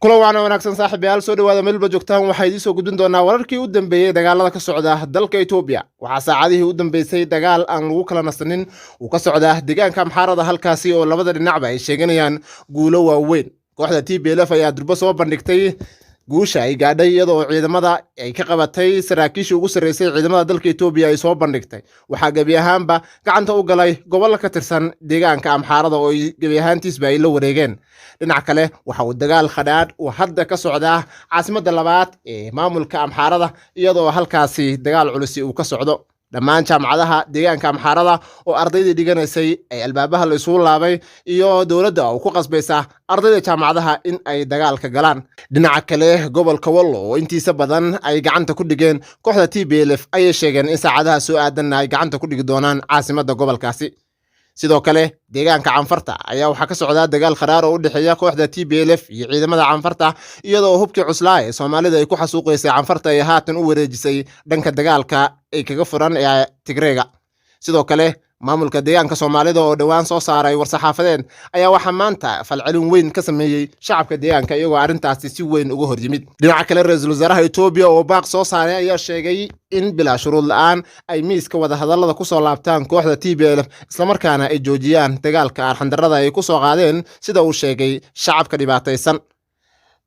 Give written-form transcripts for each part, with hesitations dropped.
kula wacna wanaagsan saaxiibayaal soo dhawaada meelba joogtaan waxaa idiin soo gudbin doonaa wararkii u dambeeyey dagaalada ka socda dalka Itoobiya waxaa saacadihii u dambeysay dagaal aan lagu kala nasanin uu ka socda deegaanka Amxaarada halkaasi oo labada dhinacba ay sheeganayaan guulo waaweyn kooxda TPLF ayaa durba soo bandhigtay guusha ay gaadhay iyadoo ciidamada ay ka qabatay saraakiishii ugu sareysay ciidamada dalka Itoobiya ay soo bandhigtay waxa gabi ahaanba gacanta u galay gobol ka tirsan deegaanka Amxaarada oo gabi ahaantiisba ay la wareegeen dhinaca kale waxa uu dagaal khadhaadh uu hadda ka socdaa caasimadda labaad ee maamulka Amxaarada iyadoo halkaasi dagaal culus uu ka socdo dhammaan jaamacadaha deegaanka Amxaarada oo ardaydii dhiganaysay ay albaabaha la isugu laabay iyo dawladda oo ku qasbaysa ardayda jaamacadaha in ay dagaalka galaan dhinaca kale gobolka Wallo oo intiisa badan ay gacanta ku dhigeen kooxda TPLF ay sheegeen in saacadaha soo aadan ay gacanta ku dhigi doonaan caasimadda gobolkaasi sidoo kale deegaanka Canfarta ayaa waxa ka socda dagaal kharaar oo u dhaxeeya kooxda TPLF iyo ciidamada Canfarta iyadoo hubkii cuslaa ee Soomaalida ay ku xasuuqaysay Canfarta ay haatan u wareejisay dhanka dagaalka ay kaga furan ee Tigreega sidoo kale maamulka deegaanka Soomaalida oo dhawaan soo saaray war-saxaafadeed ayaa waxa maanta falcelin weyn ka sameeyay shacabka deegaanka iyagoo arintaasi si weyn uga horjimid dhinaca kale ra'iisul wasaaraha Itoobiya oo baaq soo saaray ayaa sheegay in bila shuruud la'aan ay miiska wada hadallada ku soo laabtaan kooxda TPLF isla markaana ay joojiyaan dagaalka arxandarrada ay ku soo qaadeen sida uu sheegay shacabka dhibaataysan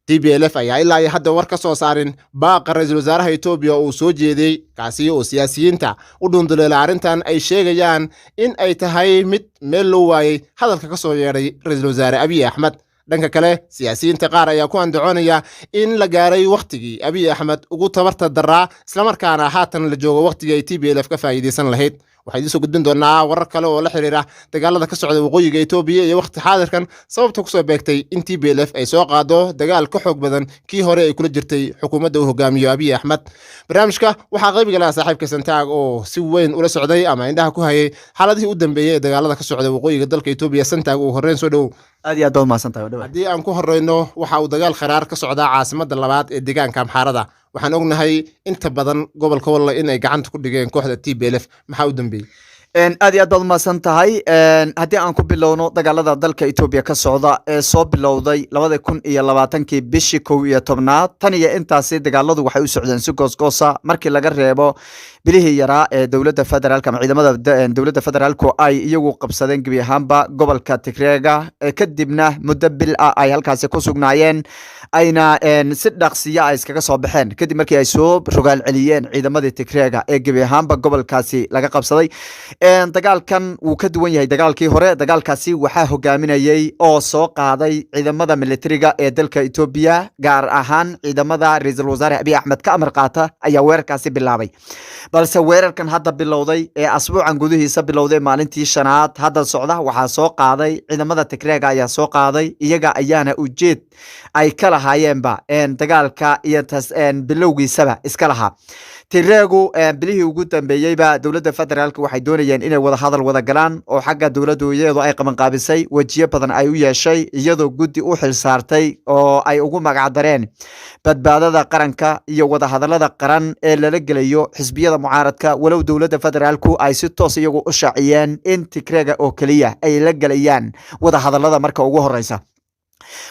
TPLF ayaa ilaa ay hadda war ka soo saarin baaqa ra'iisul wasaaraha Itoobiya oo soo jeeday kaasi oo siyaasiyiinta u dhunduleela arintan ay sheegayaan in ay tahay mid meel loo waayay hadalka ka soo yeeray ra'iisul wasaare Abiy Ahmed dhanka kale siyaasiyiinta qaar ayaa ku andacoonaya in la gaaray waqtigii Abiy Ahmed ugu tabarta daraa isla markaana haatan la joogo waqtigii ay TPLF ka faa'iideysan lahayd waxay idin soo gudbin doonaa warar kale oo la xiriira dagaalada ka socda waqooyiga Itoobiya iyo waqti xaadirkan sababta ku soo beegtay in TPLF ay soo qaado dagaal ka xoog badan kii hore ay kula jirtay xukuumadda uu hogaamiyo Abiy Ahmed barnaamijka waxaa qayb galay saaxiibka Santaag oo si weyn ula socday ama indhaha ku hayay xaaladihii u dambeeyay dagaalada ka socda waqooyiga dalka Itoobiya Santaag oo horreyn soo dhow aad iyo aad baad mahadsantahay haddii aan ku horreyno waxa uu dagaal kharaar ka socdaa caasimadda labaad ee deegaanka Amxaarada waxaan ognahay inta badan gobolka Wallo in ay gacanta ku dhigeen kooxda TPLF maxaa u dambeeyay aad iyo aad baad mahadsan tahay haddii aan ku bilowno dagaalada dalka Itoobiya ka socda ee soo bilowday 2020 bishii 11 tan iyo intaasi dagaaladu waxay u socdeen si goosgoosa markii laga reebo bilihii yaraa ee dowladda federaalka ama ciidamada dowladda federaalku ay iyagu qabsadeen gebi ahaanba gobolka Tigreega kadibna muddo bil ah ay halkaasi ku sugnaayeen ayna si dhaqsiya ay iskaga soo baxeen kadib markii ay soo rogaal celiyeen ciidamadii Tigreega ee gebi ahaanba gobolkaasi laga qabsaday dagaalkan wuu ka duwan yahay dagaalkii hore dagaalkaasi waxaa hogaaminayay oo soo qaaday ciidamada militariga ee dalka Itoobiya gaar ahaan ciidamada ra'iisul wasaare Abiy Ahmed ka amar qaata ayaa weerarkaasi bilaabay balse weerarkan hadda bilowday ee asbuucan gudihiisa bilowday maalintii shanaad hadda socda waxaa soo qaaday ciidamada Tigreega ayaa soo qaaday iyaga ayaana ujeed ay ka lahaayeenba dagaalka iyo bilowgiisaba iska lahaa Tigreegu bilihii ugu dambeeyayba dowladda federaalka waxay doonayeen inay wada hadal wada galaan oo xagga dowladdu iyadoo ay qaban qaabisay wajiyo badan ay u yeeshay iyadoo guddi u xil saartay oo ay ugu magac dareen badbaadada qaranka iyo wada hadallada qaran ee lala gelayo xisbiyada mucaaradka walow dowladda federaalku ay si toos iyagu u shaaciyeen in Tigreega oo kaliya ay la galayaan wada hadallada marka ugu horeysa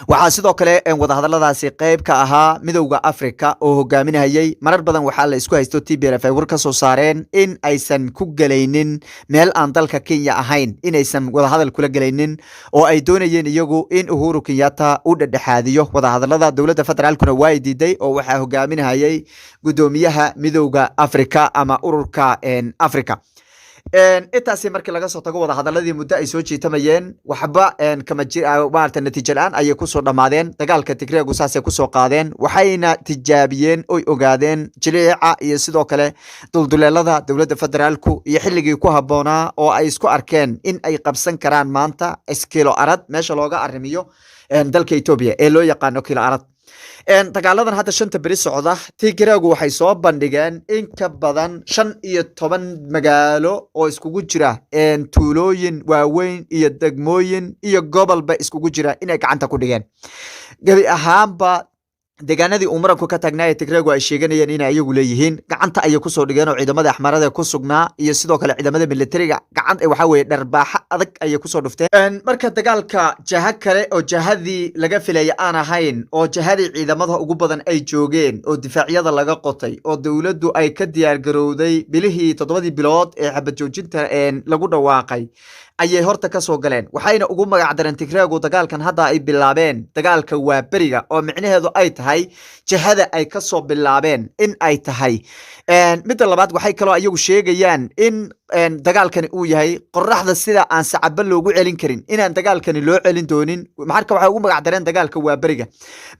waxaa sidoo kale wada hadalladaasi qayb ka ahaa midowga Afrika oo hogaaminayay marar badan waxaa la isku haysto TPLF ay war ka soo saareen in aysan ku galaynin meel aan dalka Kenya ahayn inaysan wada hadal kula galaynin oo ay doonayeen iyagu in Uhuru Kenyatta uu dhexdhexaadiyo wada hadallada dowladda federaalkuna waa diiday oo waxaa hogaaminayay gudoomiyaha midowga Afrika ama ururka Afrika intaasi markii laga soo tago wada hadaladii muddo ay soo jiitamayeen waxba kama maarta natiijo la'aan ayay ku soo dhamaadeen dagaalka Tigreegu saasay ku soo qaadeen waxayna tijaabiyeen oo ogaadeen jiliica iyo sidoo kale dulduleelada dowladda federaalku iyo xilligii ku haboonaa oo ay isku arkeen in ay qabsan karaan maanta iskilo arad meesha looga arrimiyo dalka Itoobiya ee loo yaqaan kilo arad dagaaladan hadda shanta beri socda Tigreegu waxay soo bandhigeen in ka badan 15 magaalo oo iskugu jira tuulooyin waaweyn iyo degmooyin iyo gobolba iskugu jira inay gacanta ku dhigeen gabi ahaanba deegaanadii uu muranku ka taagnaa ee Tigreegu ay sheeganayeen in ay iyagu leeyihiin gacanta ayay ku soo dhigeen oo ciidamada axmarada ku sugnaa iyo sidoo kale ciidamada militariga gacan waxa weeye dharbaaxa adag ayay ku soo dhufteen marka dagaalka jaha kale oo jahadii laga filayay aan ahayn oo jahadii ciidamada ugu badan ay joogeen oo difaacyada laga qotay oo dawladdu ay ka diyaar garowday bilihii 7 bilood ee xabad joojinta lagu dhawaaqay ayay horta ka soo galeen waxayna ugu magac dareen Tigreegu dagaalkan hadda ay bilaabeen dagaalka waa bariga oo micnaheedu ay tahay jihada ay ka soo bilaabeen in ay tahay mid labaad waxay kaloo ayagu sheegayaan in dagaalkani uu yahay qorraxda sida aan sacab loogu celin karin inaan dagaalkani loo celin doonin marka waxa ugu magac dareen dagaalka waa bariga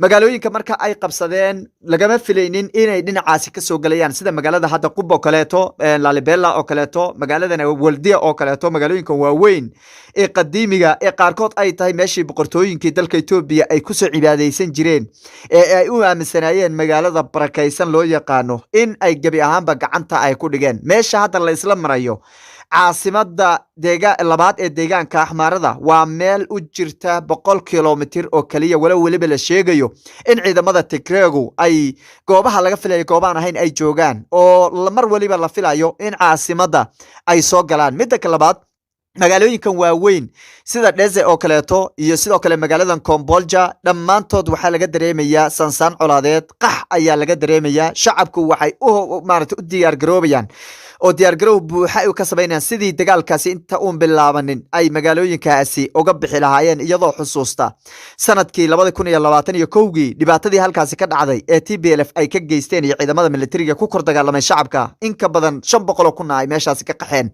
magaalooyinka marka ay qabsadeen lagama filaynin inay dhinacaasi ka soo galayaan sida magaalada hadda Qubo kaleeto Lalibela oo kaleeto magaaladana Waldiya oo kaleeto magaalooyinka waaweyn ee qadiimiga ee qaarkood ay tahay meeshii boqortooyinkii dalka Itoobiya ay ku soo cibaadeysan jireen ee ay u aaminsanayeen magaalada barakaysan loo yaqaano in ay gabi ahaanba gacanta ay ku dhigeen meesha hadda la isla marayo caasimada labaad ee deegaanka axmaarada waa meel u jirta 100 kilomitir oo kaliya waliba la sheegayo in ciidamada Tigreegu ay goobaha laga filayo goobaan ahayn ay joogaan oo mar waliba la filayo in caasimada ay soo galaan midda labaad magaalooyinkan waaweyn sida Dheze oo kaleeto iyo sidoo kale magaaladan Kombolja dhammaantood waxa laga dareemayaa sansaan colaadeed qax ayaa laga dareemayaa shacabku waxay u diyaar garoobayaan oo diyaar garow buuxa ay ka sameeyaan sidii dagaalkaasi inta uu bilaabanin ay magaalooyinkaasi uga bixi lahaayeen iyadoo xusuusta sanadkii 2021 dhibaatadii halkaasi ka dhacday ee TPLF ay ka geysteen iyo ciidamada militariga ku kor dagaalamay shacabka in ka badan 500 kun ay meeshaasi ka qaxeen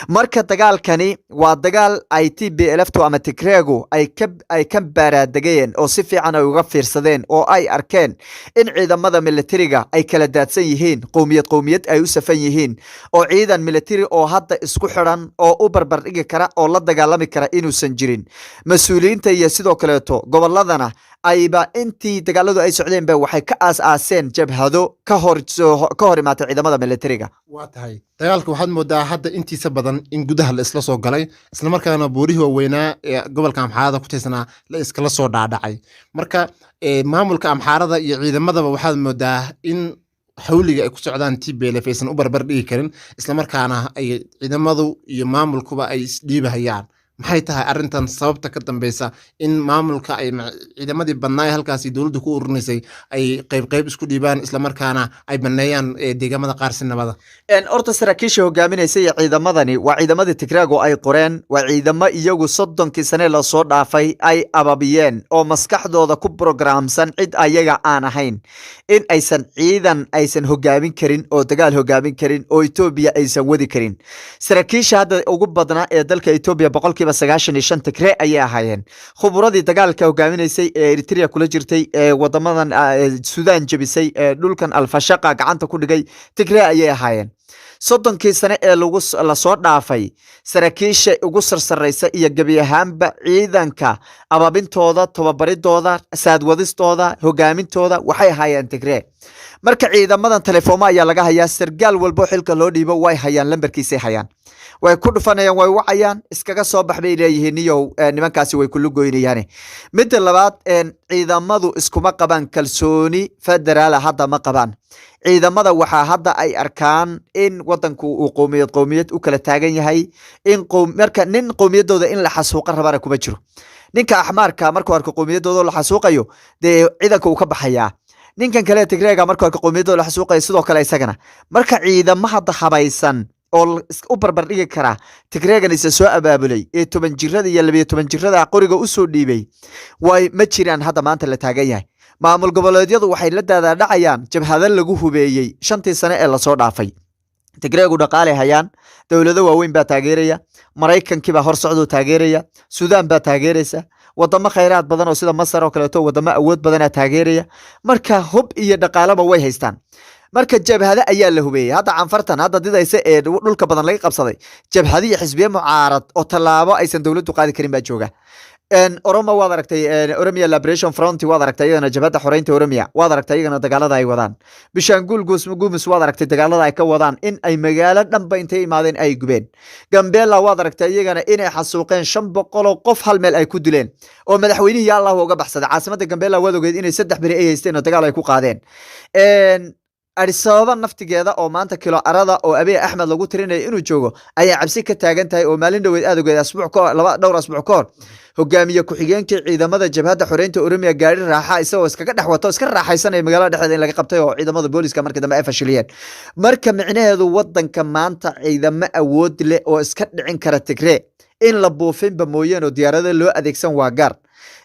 marka dagaalkani waa dagaal ay TPLF to ama Tigreegu ay ka baaraadageen oo si fiican ay uga fiirsadeen oo ay arkeen in ciidamada militariga ay kala daadsan yihiin qowmiyad ay u safan yihiin oo ciidan military oo hadda isku xiran oo u barbar dhigi kara oo la dagaalami kara inuusan jirin mas'uuliyiinta iyo sidoo kaleeto goboladana ayba intii dagaaladu ay socdeen ba waxay ka aas-aaseen jabhado ka hor imaatay ciidamada militariga waa tahay dagaalka waxaad moodaa hadda intiisa badan in gudaha la isla soo galay isla markaana boorihii waaweynaa ee gobolka Amxaarada ku tirsanaa la iskala soo dhaadhacay marka maamulka Amxaarada iyo ciidamadaba waxaad moodaa in xawliga ay ku socdaan TPLF aysan u barbar dhigi karin isla markaana ay ciidamadu iyo maamulkuba ay isdhiibahayaan maxay tahay arintan sababta ka dambeysa in maamulka ay ciidamadii badnaa halkaasi dawladdu ku ururinaysay ay qayb isku dhiibaan isla markaana ay baneeyaan deegaamada qaar si nabada horta saraakiisha hogaaminaysa iyo ciidamadani waa ciidamadii Tigreegu ay qoreen waa ciidamo iyagu 30 sano la soo dhaafay ay ababiyeen oo maskaxdooda ku programsan cid ayaga aan ahayn in aysan hogaamin karin oo dagaal hogaamin karin oo Itoobiya aysan wadi karin saraakiisha hadda ugu badnaa ee dalka Itoobiya 95 Tigre ayay ahaayeen khuburadii dagaalka hogaaminaysay ee Eritrea kula jirtay ee wadamadan Suudaan jabisay ee dhulkan Al-Fashaqa gacanta ku dhigay Tigre ayay ahaayeen 30 sano ee la soo dhaafay saraakiisha ugu sarsareysa iyo gabi ahaanba ciidanka ababintooda tababaridooda saadwadistooda hogaamintooda waxay ahaayeen Tigre marka ciidamadan telefooma ayaa laga hayaa sargaal walbo xilka loo dhiibo way hayaan lambarkiisa hayaan way ku dhufanayaan way wacayaan iskaga soo baxbay leeyihiin iyo nimankaasi way kullu goynayaan mid labaad ciidamadu iskuma qaban kalsooni federaal hadda ma qaban ciidamada waxa hadda ay arkaan in wadanku uu qowmiyad u kala taagan yahay in marka nin qowmiyadooda in la xasuuqa rabana kuma jiro ninka axmaarka markuu arko qowmiyadooda la xasuuqayo de ciidanka uu ka baxayaa ninkan kale Tigreega markuu arko qowmiyadooda la xasuuqayo sidoo kale isagana marka ciidamada hadda habaysan oo u barbar dhigi kara Tigreegan isa soo abaabulay ee 10 jirada iyo 12 jirada qoriga u soo dhiibay way ma jiraan hadda maanta la taagan yahay maamul goboleedyadu waxay la daadacayaan jabhada lagu hubeeyay 5 sano ee la soo dhaafay Tigreegu dhaqaale hayaan dawlado waaweyn baa taageeraya Mareykankiiba hor socdo taageeraya Suudaan baa taageeraysa wadamo khayraad badan oo sida Masar oo kale wadamo awood badan taageeraya marka hub iyo dhaqaalaba way haystaan marka jabhada ayaa la hubeeyay hadda canfartan hadda didaysa ee dhulka badan laga qabsaday jabhadiya xisbiye mucaarad oo talaabo aysan dawladdu qaadi karin baa jooga Oromo waad aragtay Oromia Liberation Front waad aragtay iyagana jabhadda xoreynta Oromia waad aragtay iyagana dagaalada ay wadaan Bishaangul Gumus waad aragtay dagaalada ay ka wadaan in ay magaalo dhanba intay imaadeen ay gubeen Gambela waad aragtay iyagana inay xasuuqeen 500 oo qof hal meel ay ku dileen oo madaxweynihii Allah uga baxsaday caasimadda Gambela waad ogeed inay 3 bari ay haysteen oo dagaal ay ku qaadeen Addis Ababa naftigeeda oo maanta kilo arada oo Abiy Ahmed lagu tirinayo inuu joogo ayaa cabsi ka taagan tahay oo maalin dhaweed aad ogeed dhowr asbuuc ka hor hogaamiye ku-xigeenkii ciidamada jabhadda xoreynta Oromia gaari raaxa isagoo iskaga dhex wato iska raaxaysanay magaalada dhexdeeda in laga qabtay oo ciidamada booliska markii dambe ay fashiliyeen marka micnaheedu wadanka maanta ciidamo awood leh oo iska dhicin kara Tigray in la buufinba mooyeen oo diyaarado loo adeegsan waa gaar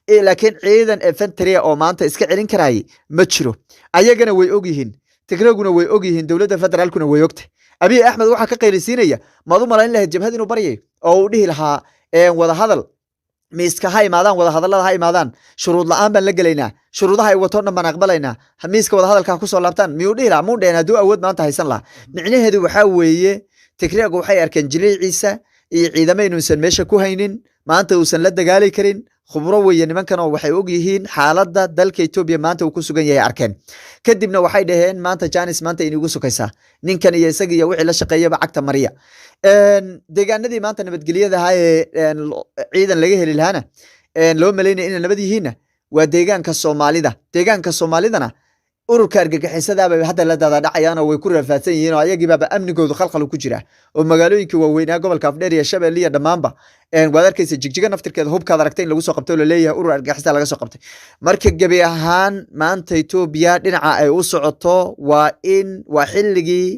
laakiin ciidan infantry oo maanta iska celin karayay ma jiro ayagana way og yihiin Tigrayguna way og yihiin dawladda federaalkuna way ogtay Abiy Ahmed waxa ka qeylisiinaya maadu malayn lahayd jabhad inuu baryay oo uu dhihi lahaa wada hadal miiska ha imaadaan wada hadallada ha imaadaan shuruud la'aan baan la gelaynaa shuruudaha ay wato dhan baan aqbalaynaa miiska wada hadalka ku soo laabtaan miyuu dhihi lahaa muu dheen hadduu awood maanta haysan lahaa micnaheedu waxaa weeye Tigraygu waxay arkeen jiliiciisa iyo ciidamo inuusan meesha ku haynin maanta uusan la dagaali karin khubro weeye nimankan oo waxay og yihiin xaaladda dalka Ethiopia maanta uu ku sugan yahay arkeen kadibna waxay dhaheen maanta Janis maanta inigu sukaysaa ninkan iyo isaga iyo wixii la shaqeeyaba cagta mariya deegaanadii maanta nabadgelyada ahaa ee ciidan laga heli lahaana loo maleynay inay nabad yihiinna waa deegaanka Soomaalidana ururka argagixisada bay hadda la daadacayaan oo way ku rafaadsan yihiin oo ayagiiba amnigoodu khalkhal ku jira oo magaalooyinka waaweyn ee gobolka Afdheer iyo Shabeelle iyo dhamaanba waad arkaysa jigjiga naftirkeeda hubkaad aragtay in lagu soo qabtay oo la leeyahay urur argagixisada laga soo qabtay marka gabi ahaan maanta Ethiopia dhinaca ay u socoto waa xilligii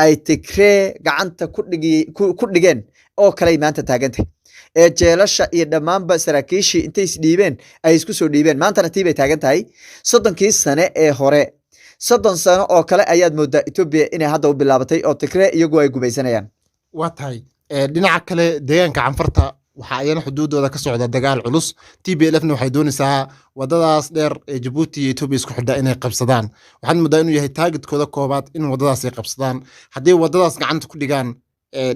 ay Tigray gacanta ku dhigeen oo kale maanta taagantay jeelasha iyo dhamaanba saraakiishii intay isdhiibeen ay isku soo dhiibeen maantana tii bay taagan tahay 30 sano ee hore 30 sano oo kale ayaad moodaa Ethiopia inay hadda u bilaabatay oo Tigray iyagu ay gubaysanayaan waa tahay dhinaca kale deegaanka canfarta waxa ayana xuduudooda ka socda dagaal culus TPLF-na waxay doonaysaa wadadaas dheer ee Djibouti iyo Ethiopia isku xidha inay qabsadaan waxaan moodaa inuu yahay taagidkooda koobaad in wadadaas ay qabsadaan haddii wadadaas gacanta ku dhigaan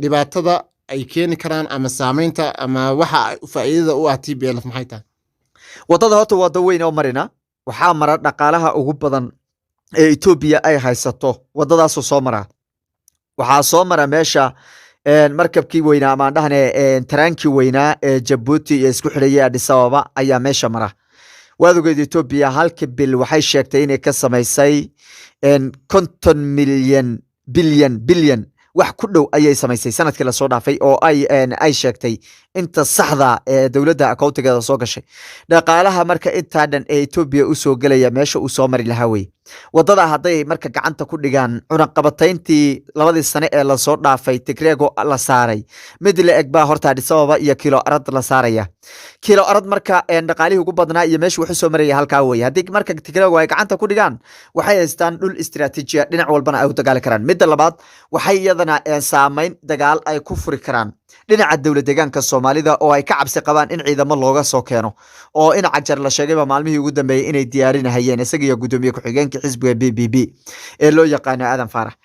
dhibaatada ay keeni karaan ama saameynta ama waxa faa'iidada u ah TPLF maxay tahay wadada horta wada weyn oo marina waxaa mara dhaqaalaha ugu badan ee Ethiopia ay haysato wadadaas soo mara waxaa soo mara meesha markabkii weynaa ama dhahnay tarankii weynaa ee Djibouti iyo isku xidhaya Addis Ababa ayaa meesha mara waadoogeed Ethiopia halka bil waxay sheegtay inay ka samaysay 50 bilyan wax ku dhow ayay samaysay sanadkii la soo dhaafay oo ay sheegtay inta saxda ee dawladda akoontigeeda soo gashay dhaqaalaha marka inta dhan ee Ethiopia u soo galaya meesha uu soo mari lahaa way wadada haday marka gacanta ku dhigaan cunaqabatayntii 2 sano ee la soo dhaafay Tigraygo la saaray mid la eg baa horta Addis Ababa iyo kilo arad la saaraya kilo arad marka dhaqaalihii ugu badnaa iyo meesha wuxuu soo maraya halka way hadii marka Tigraygo ay gacanta ku dhigaan waxay haystaan dhul istiraatiiji dhinac walbana ay u dagaali karaan mid labaad waxay iyadana saameyn dagaal ay ku furi karaan dhinaca dawlad deegaanka Soomaalida oo ay ka cabsi qabaan in ciidamo looga soo keeno oo in cajar la sheegay maalmihii ugu dambeeyay inay diyaarinayeen isaga iyo gudoomiye ku-xigeenka xisbiga BBB ee loo yaqaan Aadan Faarax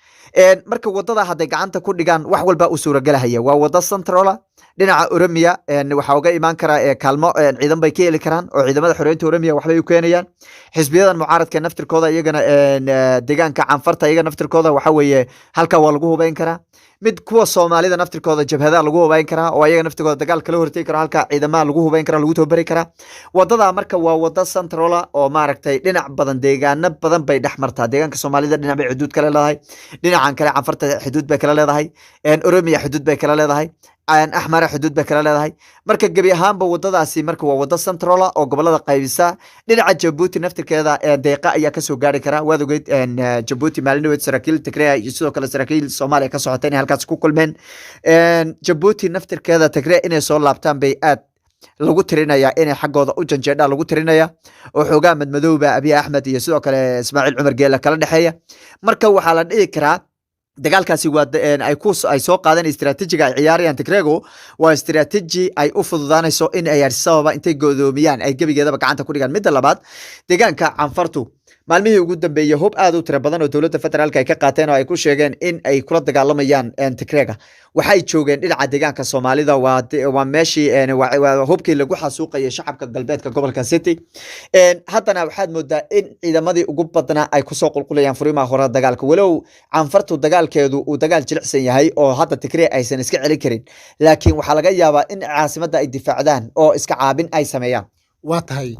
marka wadada haday gacanta ku dhigaan wax walba u suuragalahaya waa wada central dhinaca Oromia waxa uga iman kara kaalmo ciidan bay ka heli karaan oo ciidamada xoreynta Oromia waxbay u keenayaan xisbiyadan mucaaradka naftirkooda iyagana deegaanka canfarta iyaga naftirkooda waxa weeye halka waa lagu hubayn karaa mid kuwa Soomaalida naftirkooda jabhada lagu hubayn karaa oo iyaga naftirkooda dagaal kala hortay kara halka ciidamada lagu hubayn karaa lagu toobari karaa wadada marka waa wada central oo maaragtay dhinac badan deegaano badan bay dhaxmartaa deegaanka Soomaalida dhinac bay xuduud kala leedahay dhinacan kale canfarta xuduud bay kala leedahay Oromia xuduud bay kala leedahay أحمر حدود بكرة لهاي مركز جبي هام بوضع عسي مركز ووضع سنترالا أو قبل هذا قيبسا لنع جيبوتي نفتر كذا دقيقة يا كسو قاري كرا وهذا قلت إن جيبوتي مالنويت سراكيل تكريا يسوع كلا سراكيل الصومالية كسو عتاني هالكاسكو كل من جيبوتي نفتر كذا تكريا إني صار لابتان بيئات lagu tirinaya inay xaqooda u janjeedha lagu tirinaya oo xoogaa madmadowba Abiy Ahmed iyo sidoo kale Ismaaciil Cumar Geela kala dhaxeeya marka waxa la dhigi karaa dagaalkaasi waa ay soo qaadeen istiraatiijiga ay ciyaarayaan Tigraygo waa istiraatiiji ay u fududaanayso in ay Addis Ababa intay godoomiyaan ay gabigeedaba gacanta ku dhigaan mid labaad deegaanka canfartu maalmihii ugu dambeeyey hub aad u tiro badan oo dowladda federaalka ay ka qaateen oo ay ku sheegeen in ay kula dagaalamayaan Tigreega waxay joogeen dhinaca deegaanka Soomaalida waa meeshii hubkii lagu xasuuqayay shacabka galbeedka gobolka City haddana waxaad moodaa in ciidamadii ugu badnaa ay kusoo qulqulayaan furimaha hore dagaalka walow canfartu dagaalkeedu uu dagaal jilicsan yahay oo hadda Tigreeg aysan iska celin karin laakiin waxaa laga yaabaa in caasimadda ay difaacdaan oo iska caabin ay sameeyaan waa tahay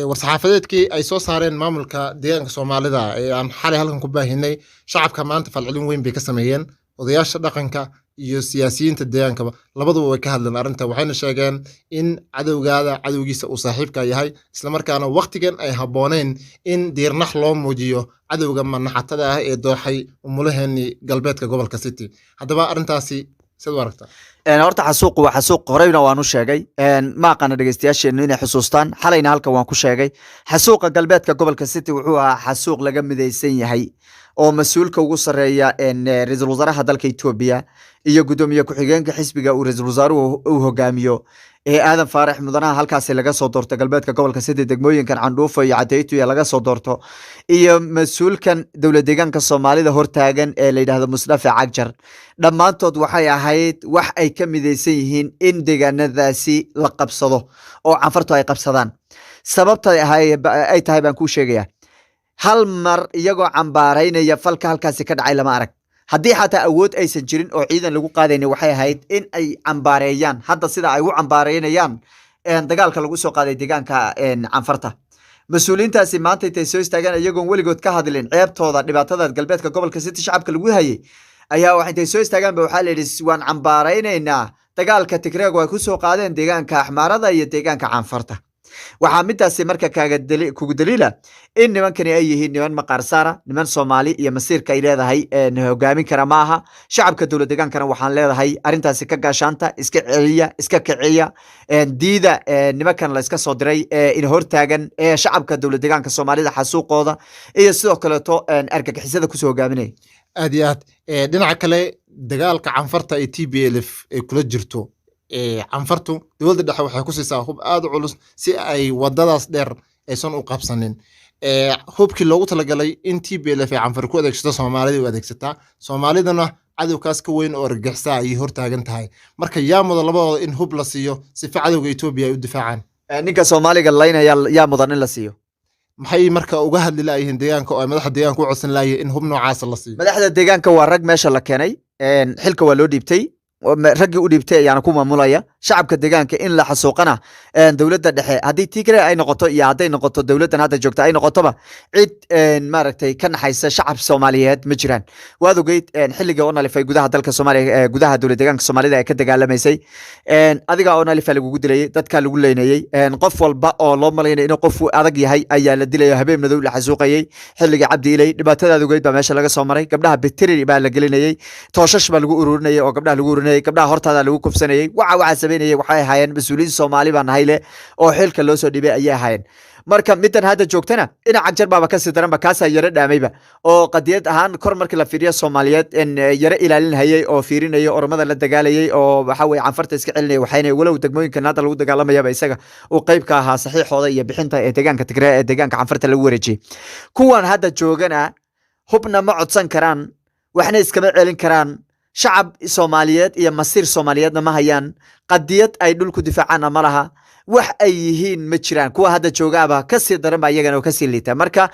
war-saxaafadeedkii ay soo saareen maamulka deegaanka Soomaalida ee aan xalay halkan ku baahinay shacabka maanta falcelin weyn bay ka sameeyeen odayaasha dhaqanka iyo siyaasiyiinta deegaankaba labaduba way ka hadleen arrinta waxayna sheegeen in cadowgiisa uu saaxiibka yahay isla markaana waqtigan ay habooneen in diirnax loo muujiyo cadowga manaxatada ah ee dooxay umulaheeni galbeedka gobolka City haddaba arrintaasi sidoo aragtaa horta xasuuq waa xasuuq horeyna waan u sheegay ma aqaan dhageystayaasheenu inay xusuustaan xalayna halka waan ku sheegay xasuuqa galbeedka gobolka City wuxuu ahaa xasuuq laga midaysan yahay oo mas'uulka ugu sareeya ra'iisul wasaaraha dalka Itoobiya iyo gudoomiye ku-xigeenka xisbiga uu ra'iisul wasaaruhu uu hogaamiyo aadan faarax mudanaha halkaas laga soo doorto galbeedka gobolka City degmooyinkan Candhuufo iyo Cadeytu laga soo doorto iyo mas'uulkan dowlad deegaanka Soomaalida hortaagan ee la yiraahdo Mustafa Cagjar dhammaantood waxay ahayd wax ay ka midaysan yihiin in deegaanadaasi la qabsado oo canfartu ay qabsadaan sababta ay tahay baan ku sheegayaa hal mar iyagoo cambaaraynaya falka halkaasi ka dhacay lama arag haddii xataa awood aysan jirin oo ciidan lagu qaadayna waxay ahayd in ay cambaareeyaan hadda sida ay u cambaareynayaan dagaalka lagu soo qaaday deegaanka canfarta mas-uuliyiintaasi maanta intay soo istaagaan iyagoon weligood ka hadlin ceebtooda dhibaatada galbeedka gobolka City shacabka lagu hayay ayaa waxa intay soo istaagaan waxaa la yidhi waan cambaaraynaynaa dagaalka Tigreeg ay ku soo qaadeen deegaanka Axmaarada iyo deegaanka canfarta waxaa midaasi marka kugu daliila in nimankani ay yihiin niman maqaar saara niman Soomaali iyo masiirka ay leedahay hogaamin kara maaha shacabka dowlad deegaankana waxaan leedahay arrintaasi ka gaashaanta iska celiya iska kiciya diida nimankan la iska soo diray in hortaagan shacabka dowlad deegaanka Soomaalida xasuuqooda iyo sidoo kale to argagixisada ku soo hogaaminay aad iyo aad dhinaca kale dagaalka canfarta ee TPLF ee kula jirto canfartu dowladda dhexe waxay ku siisaa hub aad u culus si ay wadadaas dheer aysan u qabsanin hubkii loogu talagalay in TPLF ay canfar ku adeegsato Soomaalida u adeegsataa Soomaalidana cadowkaas ka weyn oo argagixisa ay hortaagan tahay marka yaa mudan labadooda in hub la siiyo si cadowga Itoobiya ay u difaacaan ninka Soomaaliga laynaya yaa mudan in la siiyo maxay marka uga hadli laayihiin deegaanka oo madaxda deegaanka u codsan laayeen in hub noocaas la siiyo madaxda deegaanka waa rag meesha la keenay xilka waa loo dhiibtay raggii u dhiibtay ayaana ku maamulaya shacabka deegaanka in la xasuuqana dowladda dhexe haddii Tigreeg ay noqoto iyo hadday noqoto dowladdan hadda joogta ay noqotoba cid maaragtay ka naxaysa shacab Soomaaliyeed ma jiraan waad ogeyd xilliga oo nalifay gudaha dalka Soomaaliya gudaha dowlad deegaanka Soomaalida ay ka dagaalamaysay adiga oo nalifay lagu dilayay dadka lagu leynayay qof walba oo loo maleynay inuu qof adag yahay ayaa la dilayo habeen madow la xasuuqayay xilliga Cabdi Ilay dhibaatada ogeyd baa meesha laga soo maray gabdhaha bitiri baa la gelinayay tooshash baa lagu ururinayay oo gabdhaha lagu ururinayay gabdhaha hortaada lagu kufsanayay waxa sameynayay waxay ahaayeen mas'uuliyiin Soomaali baan nahayle oo xilka loo soo dhibay ayay ahaayeen marka midan hadda joogtana dhinaca Cagjar baaba ka sii daranba kaasa yara dhaamayba oo qadiyad ahaan kor markii la fiiriyo Soomaaliyeed in yara ilaalinayay oo fiirinayay ormada la dagaalayay oo waxa way canfarta iska celinayay waxayna walow degmooyinkan hadda lagu dagaalamayaba isaga oo qayb ka ahaa saxiixooda iyo bixinta ee deegaanka Tigreeg ee deegaanka canfarta lagu wareejiyay kuwan hadda joogana hubna ma codsan karaan waxna iskama celin karaan shacab Soomaaliyeed iyo masiir Soomaaliyeedna ma hayaan qadiyad ay dhulku difaacana ma laha wax ay yihiin ma jiraan kuwa hadda joogaaba ka sii daran ba iyagana ka sii liita marka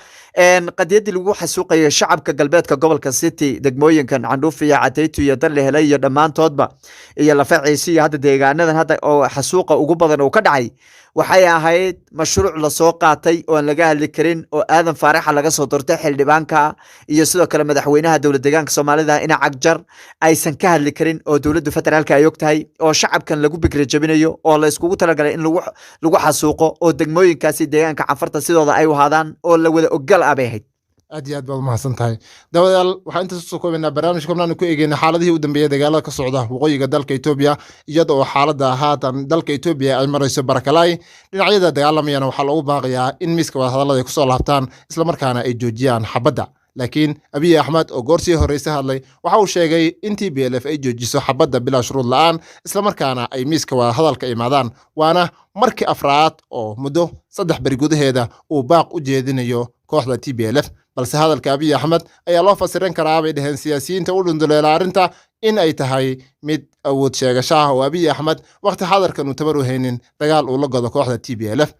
qadiyadii lagu xasuuqayo shacabka galbeedka gobolka City degmooyinkan Candhuufo iyo Cadeytu iyo Dalle Helay iyo dhammaantoodba iyo Lafaciisi iyo hadda deegaanadan hadda oo xasuuqa ugu badan uu ka dhacay waxay ahayd mashruuc la soo qaatay oo aan laga hadli karin oo aadan faaraxa laga soo doortay xildhibaanka iyo sidoo kale madaxweynaha dowlad deegaanka Soomaalida ina Cagjar aysan ka hadli karin oo dowladda federaalka ay ogtahay oo shacabkan lagu bikra jabinayo oo la iskugu talagalay in lagu xasuuqo oo degmooyinkaasi deegaanka canfarta sidooda ay u haadaan oo la wada ogal abeehayd aad iyo aad baad umahadsan tahay dawadayaal waxaan intaas soo koobaynaa barnaamij kobnaan ku eegayna xaaladihii u dambeeyay dagaalada ka socda waqooyiga dalka Itoobiya iyada oo xaaladda haatan dalka Itoobiya ay marayso barakalaay dhinacyada dagaalamayana waxaa loogu baaqayaa in miiska wada hadallada ay kusoo laabtaan isla markaana ay joojiyaan xabadda laakiin Abiy Ahmed oo goorsii horeysa hadlay waxa uu sheegay in TPLF ay joojiso xabadda bilaa shuruud la'aan isla markaana ay miiska wada hadalka imaadaan waana markii afraad oo muddo 3 bari gudaheeda uu baaq u jeedinayo kooxda TPLF balse hadalka Abiy Ahmed ayaa loo fasirin karaa bay dhaheen siyaasiyiinta u dhunduleela arrinta in ay tahay mid awood sheegasho ah oo Abiy Ahmed waqti xadarkan uu tabar u haynin dagaal uu la gado kooxda TPLF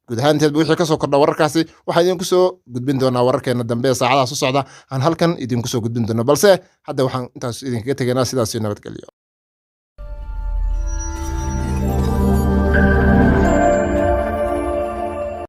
guud ahaanteed wixii ka soo kordha wararkaasi waxaan idinku soo gudbin doonaa wararkeena dambe ee saacadaha soo socda aan halkan idinku soo gudbin doono balse hadda waxaan intaas idinkaga tegaynaa sidaas nabadgelyo